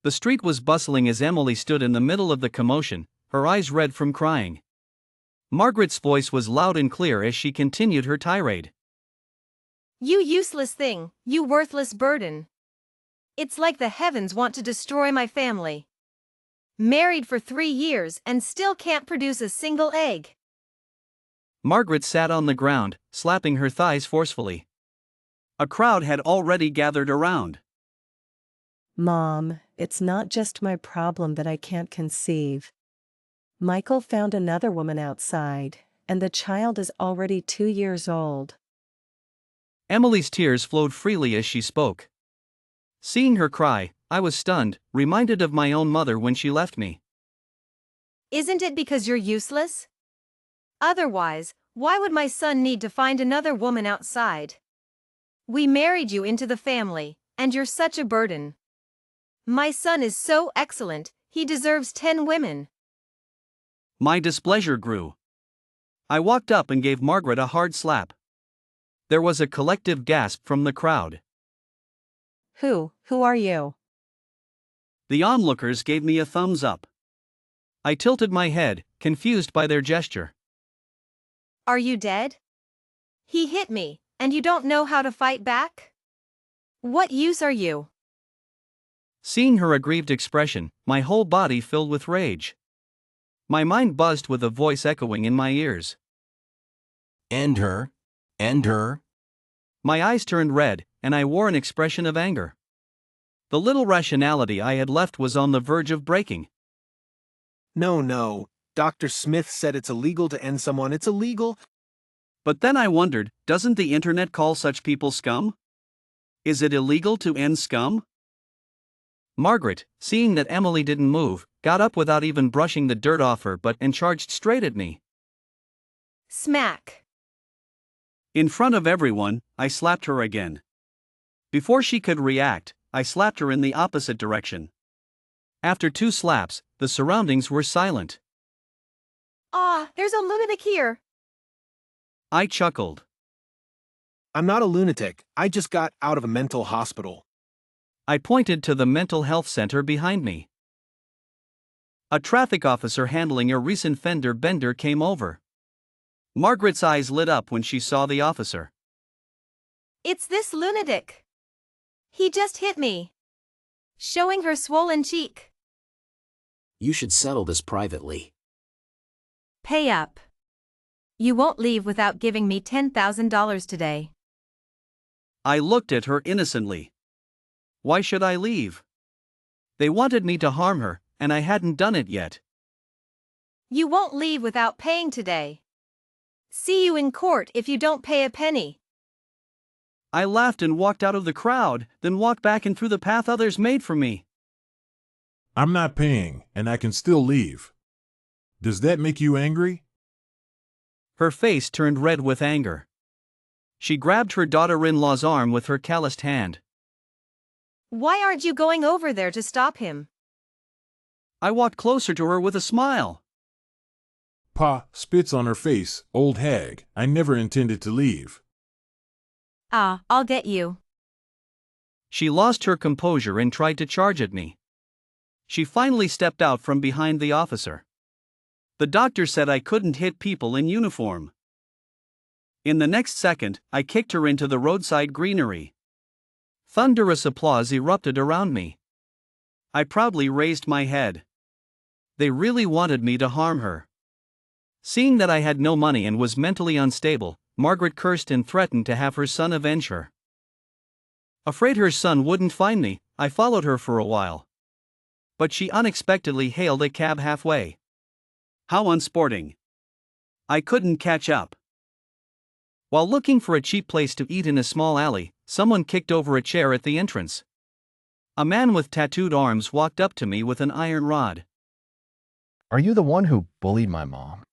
The street was bustling as Emily stood in the middle of the commotion, her eyes red from crying. Margaret's voice was loud and clear as she continued her tirade. You useless thing, you worthless burden. It's like the heavens want to destroy my family. Married for 3 years and still can't produce a single egg. Margaret sat on the ground, slapping her thighs forcefully. A crowd had already gathered around. Mom, it's not just my problem that I can't conceive. Michael found another woman outside, and the child is already 2 years old. Emily's tears flowed freely as she spoke. Seeing her cry, I was stunned, reminded of my own mother when she left me. Isn't it because you're useless? Otherwise, why would my son need to find another woman outside? We married you into the family, and you're such a burden. My son is so excellent, he deserves 10 women. My displeasure grew. I walked up and gave Margaret a hard slap. There was a collective gasp from the crowd. Who are you? The onlookers gave me a thumbs up. I tilted my head, confused by their gesture. Are you dead? He hit me, and you don't know how to fight back? What use are you? Seeing her aggrieved expression, my whole body filled with rage. My mind buzzed with a voice echoing in my ears. End her. End her. My eyes turned red, and I wore an expression of anger. The little rationality I had left was on the verge of breaking. No. Dr. Smith said it's illegal to end someone. It's illegal. But then I wondered, doesn't the internet call such people scum? Is it illegal to end scum? Margaret, seeing that Emily didn't move, got up without even brushing the dirt off her and charged straight at me. Smack. In front of everyone, I slapped her again. Before she could react, I slapped her in the opposite direction. After 2 slaps, the surroundings were silent. There's a lunatic here. I chuckled. I'm not a lunatic. I just got out of a mental hospital. I pointed to the mental health center behind me. A traffic officer handling a recent fender bender came over. Margaret's eyes lit up when she saw the officer. It's this lunatic. He just hit me. Showing her swollen cheek. You should settle this privately. Pay up. You won't leave without giving me $10,000 today. I looked at her innocently. Why should I leave? They wanted me to harm her, and I hadn't done it yet. You won't leave without paying today. See you in court if you don't pay a penny. I laughed and walked out of the crowd, then walked back and through the path others made for me. I'm not paying, and I can still leave. Does that make you angry? Her face turned red with anger. She grabbed her daughter-in-law's arm with her calloused hand. Why aren't you going over there to stop him? I walked closer to her with a smile. Pa, spits on her face, old hag. I never intended to leave. I'll get you. She lost her composure and tried to charge at me. She finally stepped out from behind the officer. The doctor said I couldn't hit people in uniform. In the next second, I kicked her into the roadside greenery. Thunderous applause erupted around me. I proudly raised my head. They really wanted me to harm her. Seeing that I had no money and was mentally unstable, Margaret cursed and threatened to have her son avenge her. Afraid her son wouldn't find me, I followed her for a while. But she unexpectedly hailed a cab halfway. How unsporting. I couldn't catch up. While looking for a cheap place to eat in a small alley, someone kicked over a chair at the entrance. A man with tattooed arms walked up to me with an iron rod. Are you the one who bullied my mom?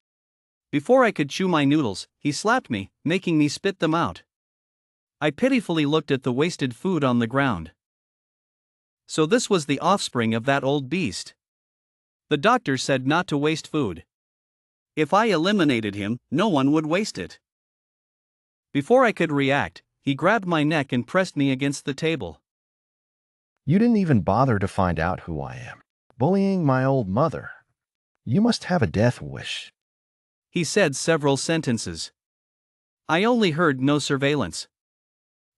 Before I could chew my noodles, he slapped me, making me spit them out. I pitifully looked at the wasted food on the ground. So this was the offspring of that old beast. The doctor said not to waste food. If I eliminated him, no one would waste it. Before I could react, he grabbed my neck and pressed me against the table. You didn't even bother to find out who I am. Bullying my old mother. You must have a death wish. He said several sentences. I only heard no surveillance.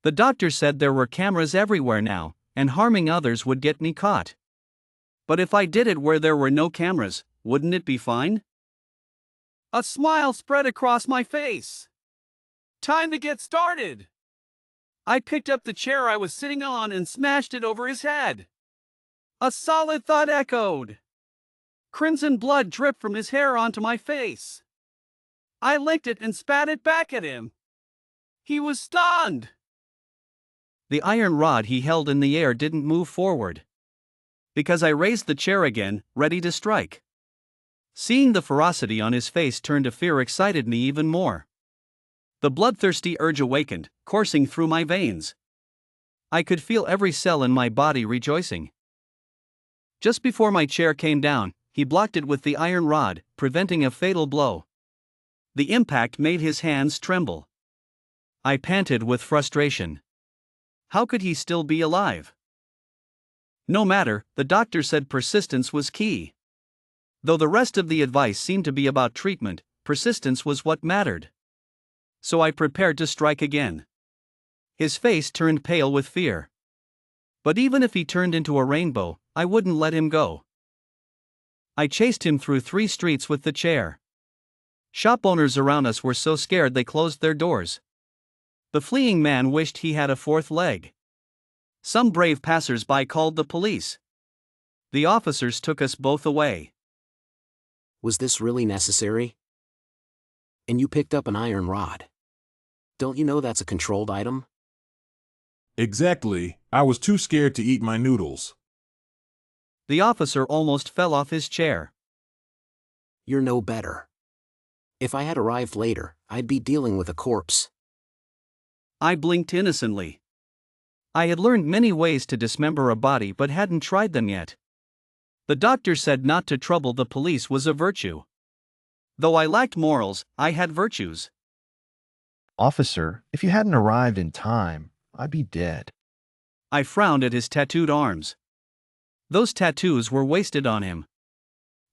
The doctor said there were cameras everywhere now, and harming others would get me caught. But if I did it where there were no cameras, wouldn't it be fine? A smile spread across my face. Time to get started. I picked up the chair I was sitting on and smashed it over his head. A solid thud echoed. Crimson blood dripped from his hair onto my face. I licked it and spat it back at him. He was stunned. The iron rod he held in the air didn't move forward. Because I raised the chair again, ready to strike. Seeing the ferocity on his face turned to fear excited me even more. The bloodthirsty urge awakened, coursing through my veins. I could feel every cell in my body rejoicing. Just before my chair came down, he blocked it with the iron rod, preventing a fatal blow. The impact made his hands tremble. I panted with frustration. How could he still be alive? No matter, the doctor said persistence was key. Though the rest of the advice seemed to be about treatment, persistence was what mattered. So I prepared to strike again. His face turned pale with fear. But even if he turned into a rainbow, I wouldn't let him go. I chased him through 3 streets with the chair. Shop owners around us were so scared they closed their doors. The fleeing man wished he had a 4th leg. Some brave passers-by called the police. The officers took us both away. Was this really necessary? And you picked up an iron rod. Don't you know that's a controlled item? Exactly, I was too scared to eat my noodles. The officer almost fell off his chair. You're no better. If I had arrived later, I'd be dealing with a corpse. I blinked innocently. I had learned many ways to dismember a body but hadn't tried them yet. The doctor said not to trouble the police was a virtue. Though I lacked morals, I had virtues. Officer, if you hadn't arrived in time, I'd be dead. I frowned at his tattooed arms. Those tattoos were wasted on him.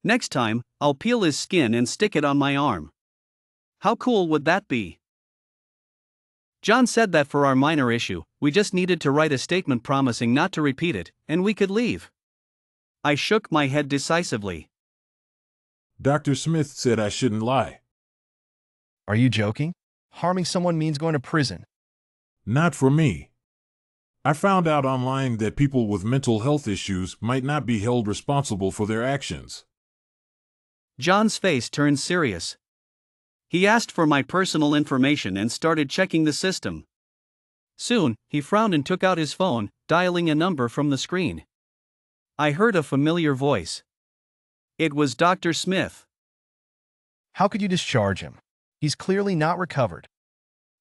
Next time, I'll peel his skin and stick it on my arm. How cool would that be? John said that for our minor issue, we just needed to write a statement promising not to repeat it, and we could leave. I shook my head decisively. Dr. Smith said I shouldn't lie. Are you joking? Harming someone means going to prison. Not for me. I found out online that people with mental health issues might not be held responsible for their actions. John's face turned serious. He asked for my personal information and started checking the system. Soon, he frowned and took out his phone, dialing a number from the screen. I heard a familiar voice. It was Dr. Smith. How could you discharge him? He's clearly not recovered.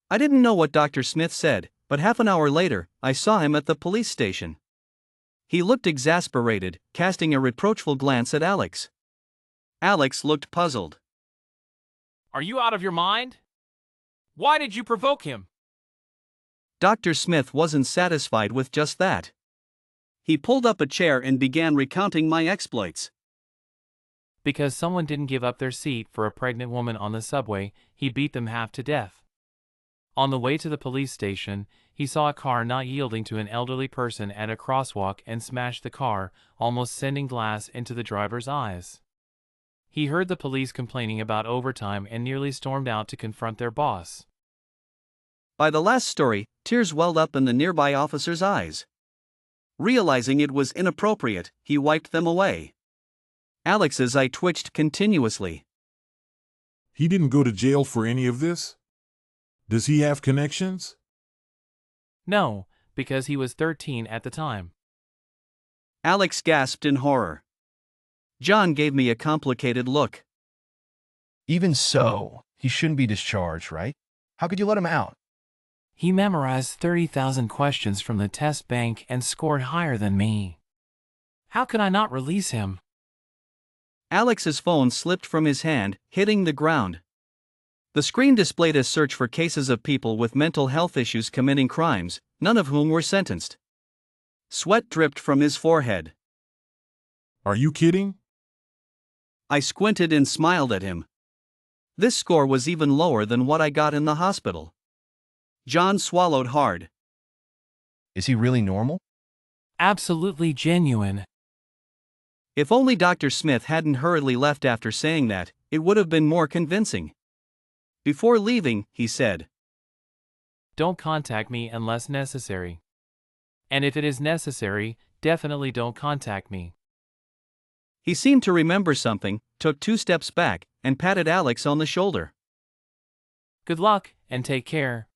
I didn't know what Dr. Smith said, but half an hour later, I saw him at the police station. He looked exasperated, casting a reproachful glance at Alex. Alex looked puzzled. Are you out of your mind? Why did you provoke him? Dr. Smith wasn't satisfied with just that. He pulled up a chair and began recounting my exploits. Because someone didn't give up their seat for a pregnant woman on the subway, he beat them half to death. On the way to the police station, he saw a car not yielding to an elderly person at a crosswalk and smashed the car, almost sending glass into the driver's eyes. He heard the police complaining about overtime and nearly stormed out to confront their boss. By the last story, tears welled up in the nearby officer's eyes. Realizing it was inappropriate, he wiped them away. Alex's eye twitched continuously. He didn't go to jail for any of this? Does he have connections? No, because he was 13 at the time. Alex gasped in horror. John gave me a complicated look. Even so, he shouldn't be discharged, right? How could you let him out? He memorized 30,000 questions from the test bank and scored higher than me. How could I not release him? Alex's phone slipped from his hand, hitting the ground. The screen displayed a search for cases of people with mental health issues committing crimes, none of whom were sentenced. Sweat dripped from his forehead. Are you kidding? I squinted and smiled at him. This score was even lower than what I got in the hospital. John swallowed hard. Is he really normal? Absolutely genuine. If only Dr. Smith hadn't hurriedly left after saying that, it would have been more convincing. Before leaving, he said, Don't contact me unless necessary. And if it is necessary, definitely don't contact me. He seemed to remember something, took 2 steps back, and patted Alex on the shoulder. Good luck, and take care.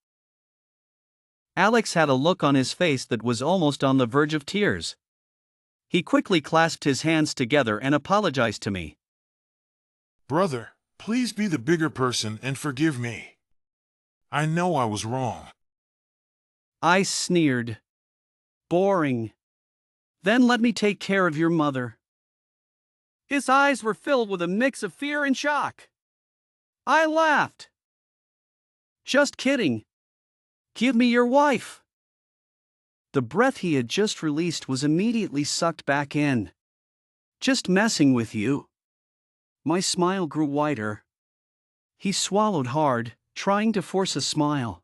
Alex had a look on his face that was almost on the verge of tears. He quickly clasped his hands together and apologized to me. Brother, please be the bigger person and forgive me. I know I was wrong. I sneered. Boring. Then let me take care of your mother. His eyes were filled with a mix of fear and shock. I laughed. Just kidding. Give me your wife. The breath he had just released was immediately sucked back in. Just messing with you. My smile grew wider. He swallowed hard, trying to force a smile.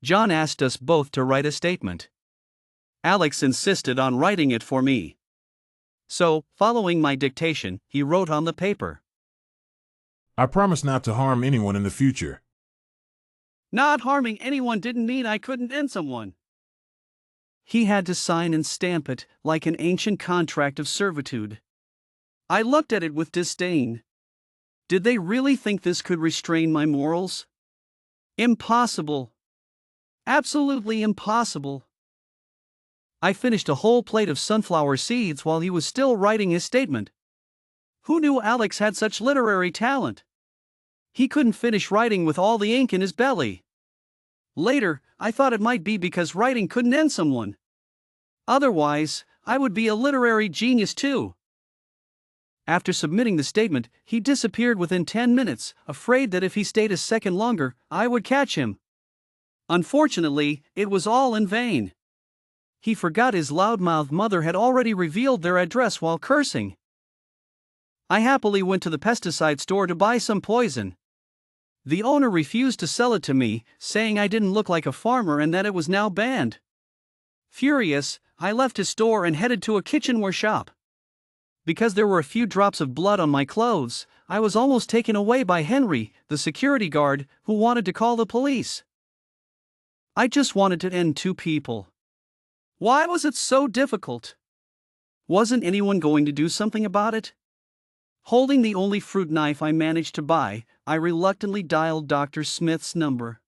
John asked us both to write a statement. Alex insisted on writing it for me. So, following my dictation, he wrote on the paper. I promise not to harm anyone in the future. Not harming anyone didn't mean I couldn't end someone. He had to sign and stamp it, like an ancient contract of servitude. I looked at it with disdain. Did they really think this could restrain my morals? Impossible. Absolutely impossible. I finished a whole plate of sunflower seeds while he was still writing his statement. Who knew Alex had such literary talent? He couldn't finish writing with all the ink in his belly. Later, I thought it might be because writing couldn't end someone. Otherwise, I would be a literary genius too. After submitting the statement, he disappeared within 10 minutes, afraid that if he stayed a second longer, I would catch him. Unfortunately, it was all in vain. He forgot his loudmouthed mother had already revealed their address while cursing. I happily went to the pesticide store to buy some poison. The owner refused to sell it to me, saying I didn't look like a farmer and that it was now banned. Furious, I left his store and headed to a kitchenware shop. Because there were a few drops of blood on my clothes, I was almost taken away by Henry, the security guard, who wanted to call the police. I just wanted to end 2 people. Why was it so difficult? Wasn't anyone going to do something about it? Holding the only fruit knife I managed to buy, I reluctantly dialed Dr. Smith's number.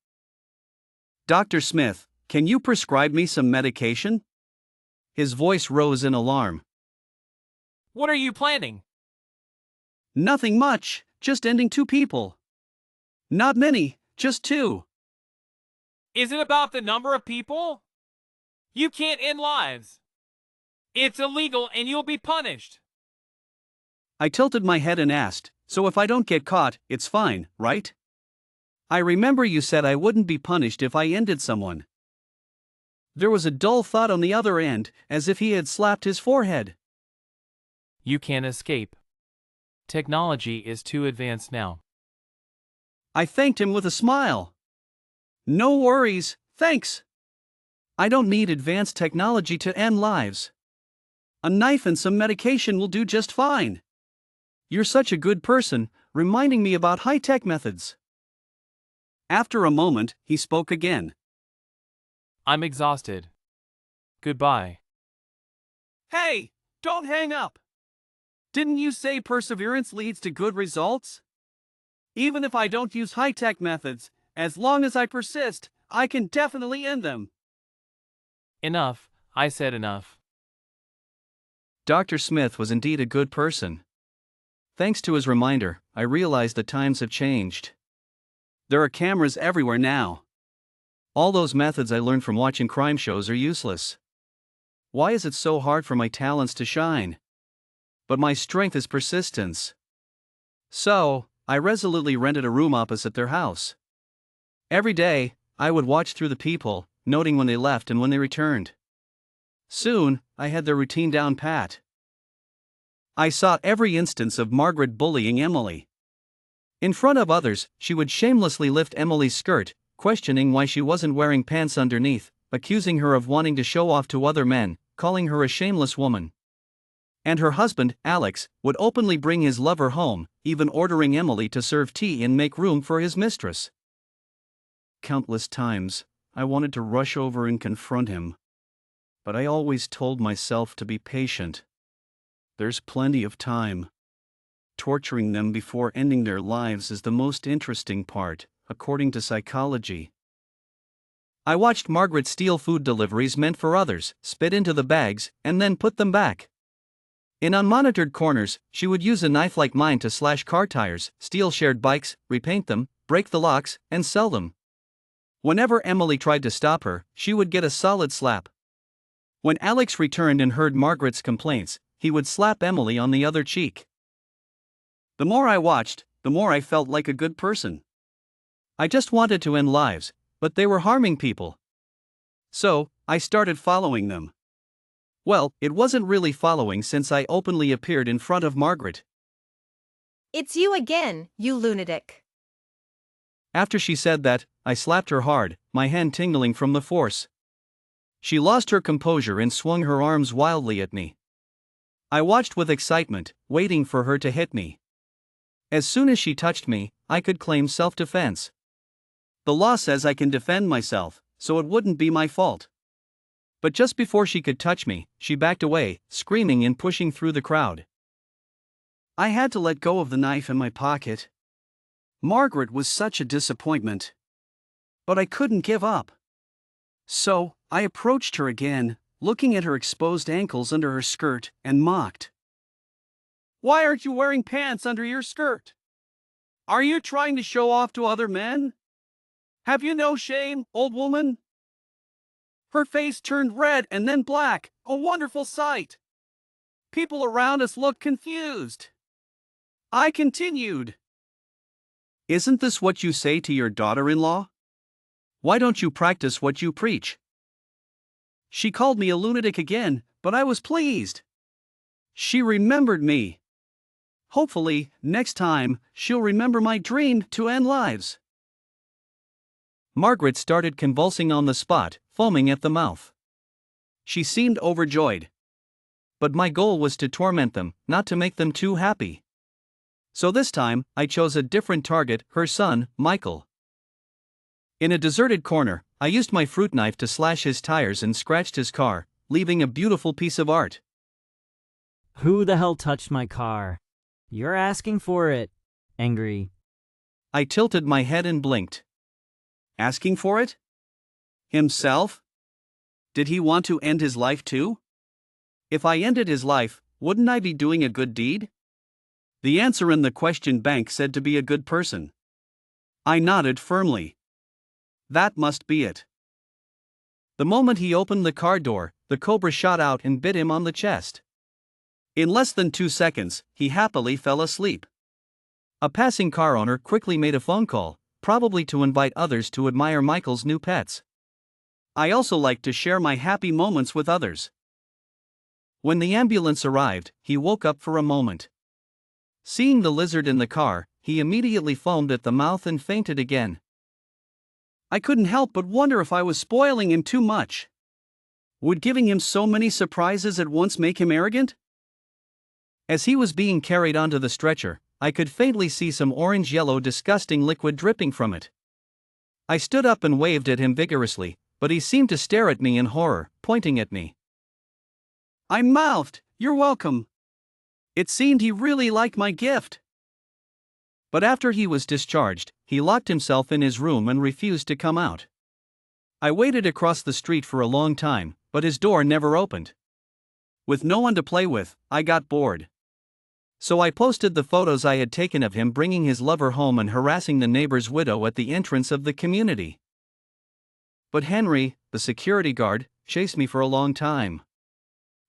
Dr. Smith, can you prescribe me some medication? His voice rose in alarm. What are you planning? Nothing much, just ending 2 people. Not many, just 2. Is it about the number of people? You can't end lives. It's illegal and you'll be punished. I tilted my head and asked, so if I don't get caught, it's fine, right? I remember you said I wouldn't be punished if I ended someone. There was a dull thud on the other end, as if he had slapped his forehead. You can't escape. Technology is too advanced now. I thanked him with a smile. No worries, thanks. I don't need advanced technology to end lives. A knife and some medication will do just fine. You're such a good person, reminding me about high-tech methods. After a moment, he spoke again. I'm exhausted. Goodbye. Hey, don't hang up. Didn't you say perseverance leads to good results? Even if I don't use high-tech methods, as long as I persist, I can definitely end them. Enough, I said enough. Dr. Smith was indeed a good person. Thanks to his reminder, I realized that times have changed. There are cameras everywhere now. All those methods I learned from watching crime shows are useless. Why is it so hard for my talents to shine? But my strength is persistence. So, I resolutely rented a room opposite their house. Every day, I would watch through the people, noting when they left and when they returned. Soon, I had the routine down pat. I saw every instance of Margaret bullying Emily. In front of others, she would shamelessly lift Emily's skirt, questioning why she wasn't wearing pants underneath, accusing her of wanting to show off to other men, calling her a shameless woman. And her husband, Alex, would openly bring his lover home, even ordering Emily to serve tea and make room for his mistress. Countless times, I wanted to rush over and confront him. But I always told myself to be patient. There's plenty of time. Torturing them before ending their lives is the most interesting part, according to psychology. I watched Margaret steal food deliveries meant for others, spit into the bags, and then put them back. In unmonitored corners, she would use a knife like mine to slash car tires, steal shared bikes, repaint them, break the locks, and sell them. Whenever Emily tried to stop her, she would get a solid slap. When Alex returned and heard Margaret's complaints, he would slap Emily on the other cheek. The more I watched, the more I felt like a good person. I just wanted to end lives, but they were harming people. So, I started following them. Well, it wasn't really following since I openly appeared in front of Margaret. It's you again, you lunatic. After she said that, I slapped her hard, my hand tingling from the force. She lost her composure and swung her arms wildly at me. I watched with excitement, waiting for her to hit me. As soon as she touched me, I could claim self-defense. The law says I can defend myself, so it wouldn't be my fault. But just before she could touch me, she backed away, screaming and pushing through the crowd. I had to let go of the knife in my pocket. Margaret was such a disappointment. But I couldn't give up. So, I approached her again, looking at her exposed ankles under her skirt, and mocked. "Why aren't you wearing pants under your skirt? Are you trying to show off to other men? Have you no shame, old woman?" Her face turned red and then black, a wonderful sight. People around us looked confused. I continued. "Isn't this what you say to your daughter-in-law? Why don't you practice what you preach?" She called me a lunatic again, but I was pleased. She remembered me. Hopefully, next time, she'll remember my dream to end lives. Margaret started convulsing on the spot, foaming at the mouth. She seemed overjoyed. But my goal was to torment them, not to make them too happy. So this time, I chose a different target, her son, Michael. In a deserted corner, I used my fruit knife to slash his tires and scratched his car, leaving a beautiful piece of art. "Who the hell touched my car? You're asking for it. Angry." I tilted my head and blinked. Asking for it? Himself? Did he want to end his life too? If I ended his life, wouldn't I be doing a good deed? The answer in the question bank said to be a good person. I nodded firmly. That must be it. The moment he opened the car door, the cobra shot out and bit him on the chest. In less than 2 seconds, he happily fell asleep. A passing car owner quickly made a phone call, probably to invite others to admire Michael's new pets. I also like to share my happy moments with others. When the ambulance arrived, he woke up for a moment. Seeing the lizard in the car, he immediately foamed at the mouth and fainted again. I couldn't help but wonder if I was spoiling him too much. Would giving him so many surprises at once make him arrogant? As he was being carried onto the stretcher, I could faintly see some orange-yellow disgusting liquid dripping from it. I stood up and waved at him vigorously, but he seemed to stare at me in horror, pointing at me. I mouthed, "You're welcome." It seemed he really liked my gift. But after he was discharged, he locked himself in his room and refused to come out. I waited across the street for a long time, but his door never opened. With no one to play with, I got bored. So I posted the photos I had taken of him bringing his lover home and harassing the neighbor's widow at the entrance of the community. But Henry, the security guard, chased me for a long time.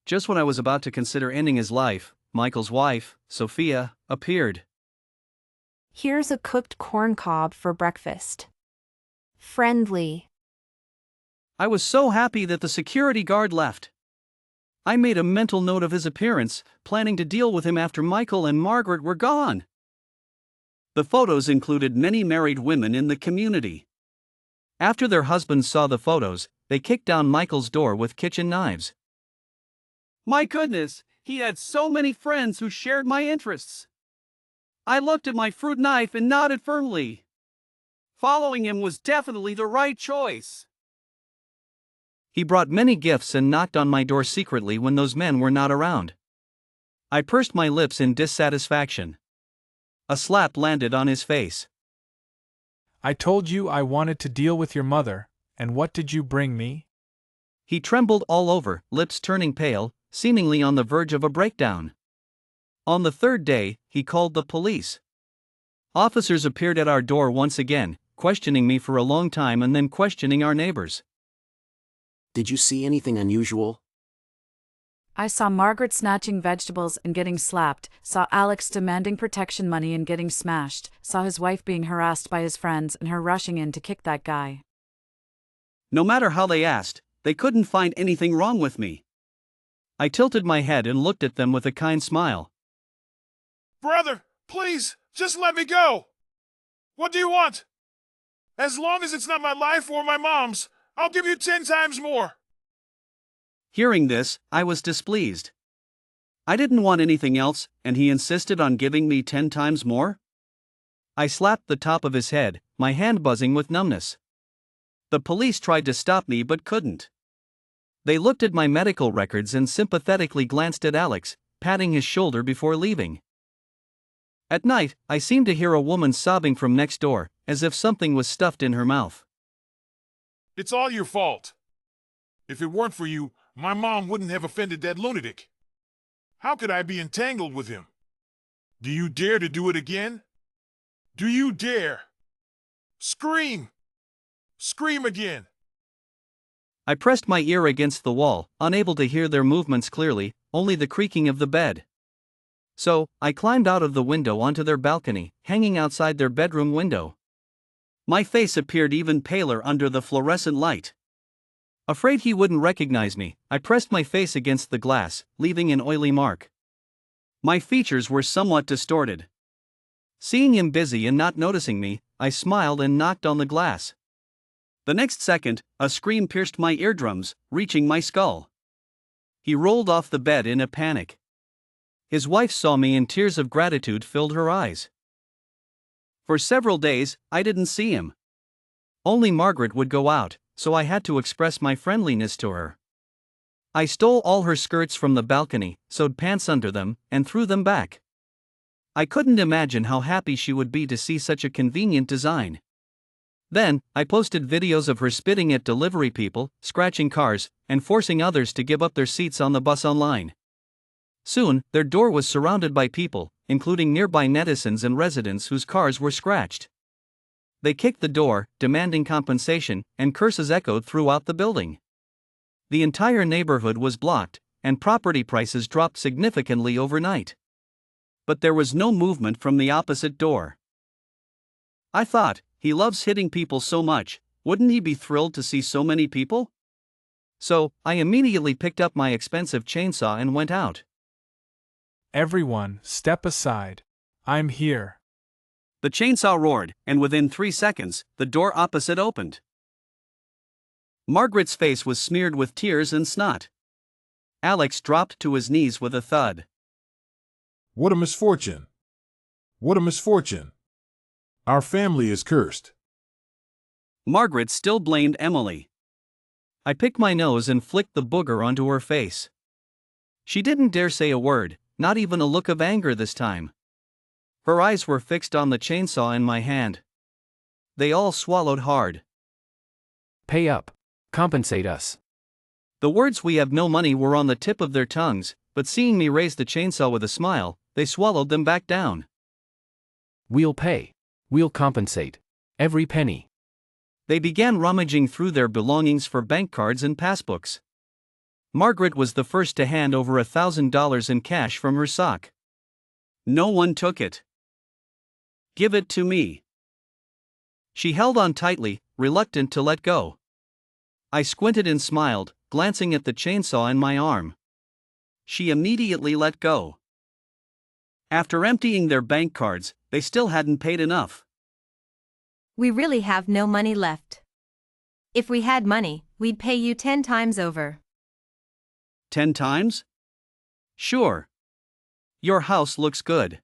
Just when I was about to consider ending his life, Michael's wife, Sophia, appeared. "Here's a cooked corn cob for breakfast. Friendly." I was so happy that the security guard left. I made a mental note of his appearance, planning to deal with him after Michael and Margaret were gone. The photos included many married women in the community. After their husbands saw the photos, they kicked down Michael's door with kitchen knives. My goodness, he had so many friends who shared my interests. I looked at my fruit knife and nodded firmly. Following him was definitely the right choice. He brought many gifts and knocked on my door secretly when those men were not around. I pursed my lips in dissatisfaction. A slap landed on his face. I told you I wanted to deal with your mother, and what did you bring me? He trembled all over, lips turning pale, seemingly on the verge of a breakdown. On the third day, he called the police. Officers appeared at our door once again, questioning me for a long time and then questioning our neighbors. Did you see anything unusual? I saw Margaret snatching vegetables and getting slapped, saw Alex demanding protection money and getting smashed, saw his wife being harassed by his friends and her rushing in to kick that guy. No matter how they asked, they couldn't find anything wrong with me. I tilted my head and looked at them with a kind smile. Brother, please, just let me go. What do you want? As long as it's not my life or my mom's, I'll give you 10 times more. Hearing this, I was displeased. I didn't want anything else, and he insisted on giving me 10 times more? I slapped the top of his head, my hand buzzing with numbness. The police tried to stop me but couldn't. They looked at my medical records and sympathetically glanced at Alex, patting his shoulder before leaving. At night, I seemed to hear a woman sobbing from next door, as if something was stuffed in her mouth. It's all your fault. If it weren't for you, my mom wouldn't have offended that lunatic. How could I be entangled with him? Do you dare to do it again? Do you dare? Scream! Scream again! I pressed my ear against the wall, unable to hear their movements clearly, only the creaking of the bed. So, I climbed out of the window onto their balcony, hanging outside their bedroom window. My face appeared even paler under the fluorescent light. Afraid he wouldn't recognize me, I pressed my face against the glass, leaving an oily mark. My features were somewhat distorted. Seeing him busy and not noticing me, I smiled and knocked on the glass. The next second, a scream pierced my eardrums, reaching my skull. He rolled off the bed in a panic. His wife saw me and tears of gratitude filled her eyes. For several days, I didn't see him. Only Margaret would go out, so I had to express my friendliness to her. I stole all her skirts from the balcony, sewed pants under them, and threw them back. I couldn't imagine how happy she would be to see such a convenient design. Then, I posted videos of her spitting at delivery people, scratching cars, and forcing others to give up their seats on the bus online. Soon, their door was surrounded by people, including nearby netizens and residents whose cars were scratched. They kicked the door, demanding compensation, and curses echoed throughout the building. The entire neighborhood was blocked, and property prices dropped significantly overnight. But there was no movement from the opposite door. I thought, he loves hitting people so much, wouldn't he be thrilled to see so many people? So, I immediately picked up my expensive chainsaw and went out. Everyone, step aside. I'm here. The chainsaw roared, and within 3 seconds, the door opposite opened. Margaret's face was smeared with tears and snot. Alex dropped to his knees with a thud. What a misfortune! What a misfortune! Our family is cursed. Margaret still blamed Emily. I picked my nose and flicked the booger onto her face. She didn't dare say a word, not even a look of anger this time. Her eyes were fixed on the chainsaw in my hand. They all swallowed hard. Pay up. Compensate us. The words "we have no money" were on the tip of their tongues, but seeing me raise the chainsaw with a smile, they swallowed them back down. We'll pay. We'll compensate. Every penny. They began rummaging through their belongings for bank cards and passbooks. Margaret was the first to hand over $1,000 in cash from her sock. No one took it. "Give it to me." She held on tightly, reluctant to let go. I squinted and smiled, glancing at the chainsaw in my arm. she immediately let go. After emptying their bank cards, they still hadn't paid enough. We really have no money left. If we had money, we'd pay you 10 times over. 10 times? Sure. Your house looks good.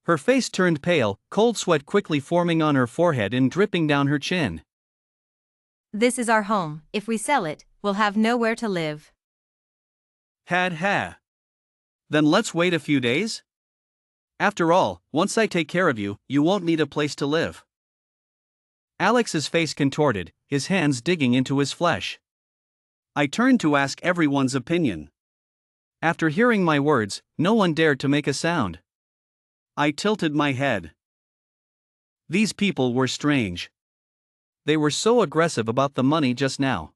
Her face turned pale, cold sweat quickly forming on her forehead and dripping down her chin. This is our home. If we sell it, we'll have nowhere to live. Ha. Then let's wait a few days? After all, once I take care of you, you won't need a place to live. Alex's face contorted, his hands digging into his flesh. I turned to ask everyone's opinion. After hearing my words, no one dared to make a sound. I tilted my head. These people were strange. They were so aggressive about the money just now.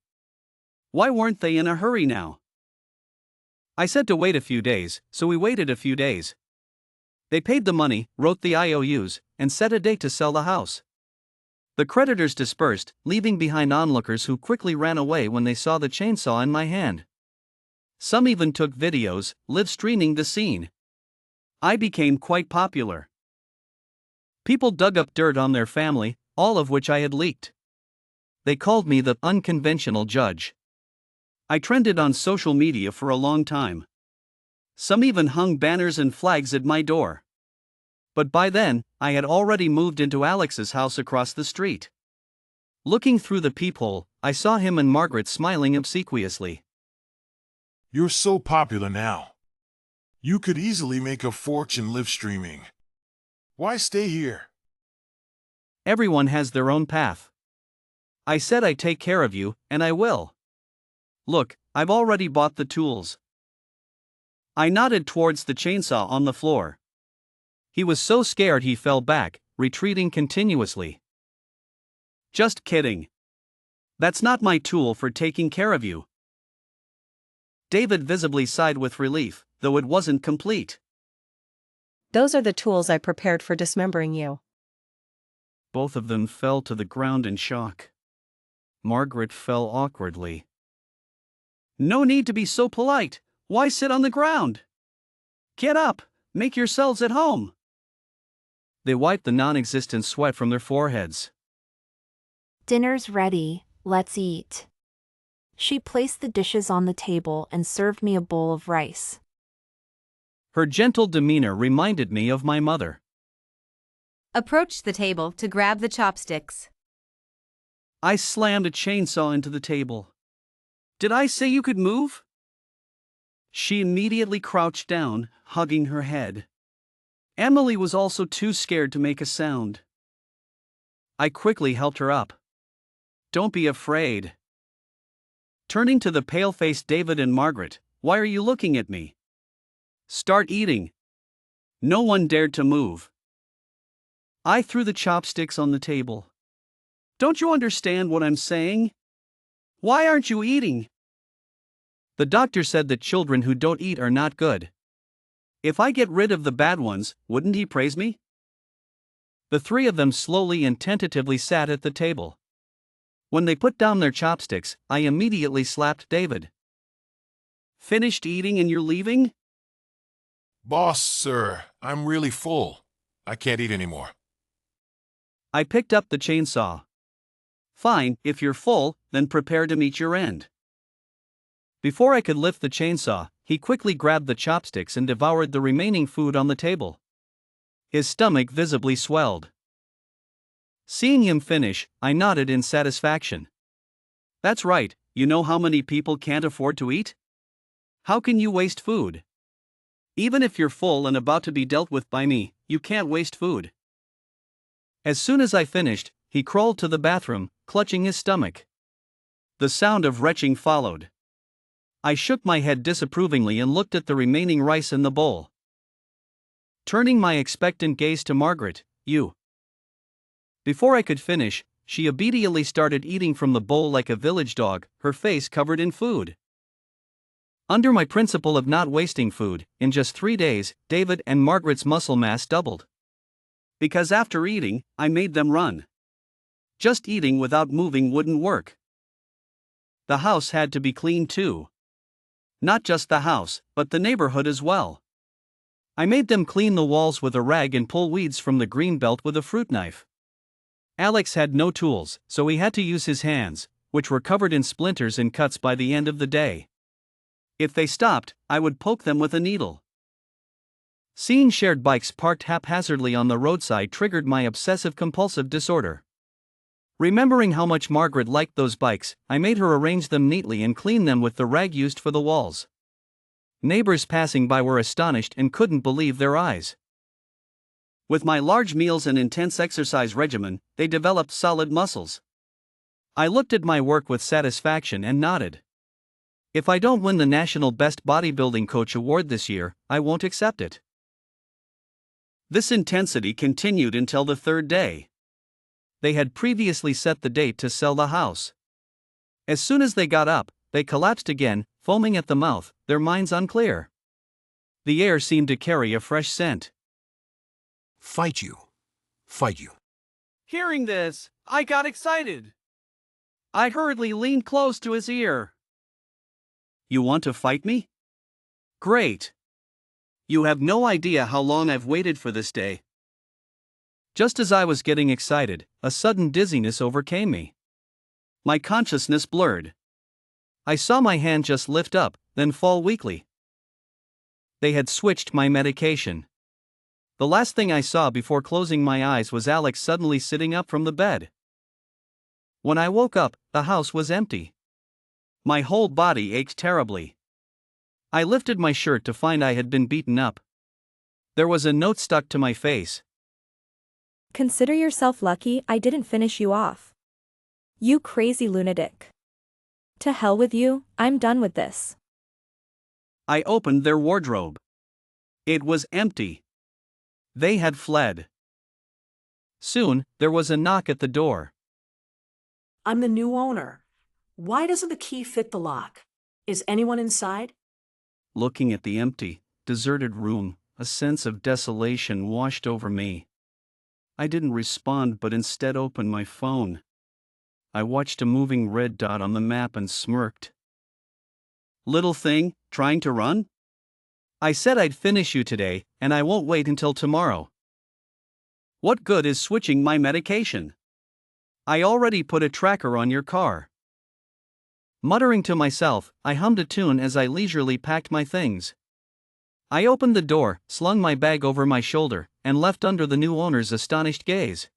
Why weren't they in a hurry now? I said to wait a few days, so we waited a few days. They paid the money, wrote the IOUs, and set a date to sell the house. The creditors dispersed, leaving behind onlookers who quickly ran away when they saw the chainsaw in my hand. Some even took videos, live streaming the scene. I became quite popular. People dug up dirt on their family, all of which I had leaked. They called me the unconventional judge. I trended on social media for a long time. Some even hung banners and flags at my door. But by then, I had already moved into Alex's house across the street. Looking through the peephole, I saw him and Margaret smiling obsequiously. You're so popular now. You could easily make a fortune live streaming. Why stay here? Everyone has their own path. I said I'd take care of you, and I will. Look, I've already bought the tools. I nodded towards the chainsaw on the floor. He was so scared he fell back, retreating continuously. Just kidding. That's not my tool for taking care of you. David visibly sighed with relief, though it wasn't complete. Those are the tools I prepared for dismembering you. Both of them fell to the ground in shock. Margaret fell awkwardly. No need to be so polite. Why sit on the ground? Get up, make yourselves at home. They wiped the non-existent sweat from their foreheads. Dinner's ready, let's eat. She placed the dishes on the table and served me a bowl of rice. Her gentle demeanor reminded me of my mother. Approached the table to grab the chopsticks. I slammed a chainsaw into the table. Did I say you could move? She immediately crouched down, hugging her head. Emily was also too scared to make a sound. I quickly helped her up. Don't be afraid. Turning to the pale-faced David and Margaret, why are you looking at me? Start eating. No one dared to move. I threw the chopsticks on the table. Don't you understand what I'm saying? Why aren't you eating? The doctor said that children who don't eat are not good. If I get rid of the bad ones, wouldn't he praise me? The three of them slowly and tentatively sat at the table. When they put down their chopsticks, I immediately slapped David. Finished eating and you're leaving? Boss, sir, I'm really full. I can't eat anymore. I picked up the chainsaw. Fine, if you're full, then prepare to meet your end. Before I could lift the chainsaw, he quickly grabbed the chopsticks and devoured the remaining food on the table. His stomach visibly swelled. Seeing him finish, I nodded in satisfaction. That's right, you know how many people can't afford to eat? How can you waste food? Even if you're full and about to be dealt with by me, you can't waste food. As soon as I finished, he crawled to the bathroom, clutching his stomach. The sound of retching followed. I shook my head disapprovingly and looked at the remaining rice in the bowl. Turning my expectant gaze to Margaret, you. Before I could finish, she obediently started eating from the bowl like a village dog, her face covered in food. Under my principle of not wasting food, in just 3 days, David and Margaret's muscle mass doubled. Because after eating, I made them run. Just eating without moving wouldn't work. The house had to be cleaned too. Not just the house, but the neighborhood as well. I made them clean the walls with a rag and pull weeds from the green belt with a fruit knife. Alex had no tools, so he had to use his hands, which were covered in splinters and cuts by the end of the day. If they stopped, I would poke them with a needle. Seeing shared bikes parked haphazardly on the roadside triggered my obsessive-compulsive disorder. Remembering how much Margaret liked those bikes, I made her arrange them neatly and clean them with the rag used for the walls. Neighbors passing by were astonished and couldn't believe their eyes. With my large meals and intense exercise regimen, they developed solid muscles. I looked at my work with satisfaction and nodded. If I don't win the National Best Bodybuilding Coach Award this year, I won't accept it. This intensity continued until the third day. They had previously set the date to sell the house. As soon as they got up, they collapsed again, foaming at the mouth, their minds unclear. The air seemed to carry a fresh scent. Fight you. Fight you. Hearing this, I got excited. I hurriedly leaned close to his ear. You want to fight me? Great. You have no idea how long I've waited for this day. Just as I was getting excited, a sudden dizziness overcame me. My consciousness blurred. I saw my hand just lift up, then fall weakly. They had switched my medication. The last thing I saw before closing my eyes was Alex suddenly sitting up from the bed. When I woke up, the house was empty. My whole body ached terribly. I lifted my shirt to find I had been beaten up. There was a note stuck to my face. Consider yourself lucky I didn't finish you off. You crazy lunatic. To hell with you, I'm done with this. I opened their wardrobe. It was empty. They had fled. Soon, there was a knock at the door. I'm the new owner. Why doesn't the key fit the lock? Is anyone inside? Looking at the empty, deserted room, a sense of desolation washed over me. I didn't respond but instead opened my phone. I watched a moving red dot on the map and smirked. Little thing, trying to run? I said I'd finish you today, and I won't wait until tomorrow. What good is switching my medication? I already put a tracker on your car. Muttering to myself, I hummed a tune as I leisurely packed my things. I opened the door, slung my bag over my shoulder, and left under the new owner's astonished gaze.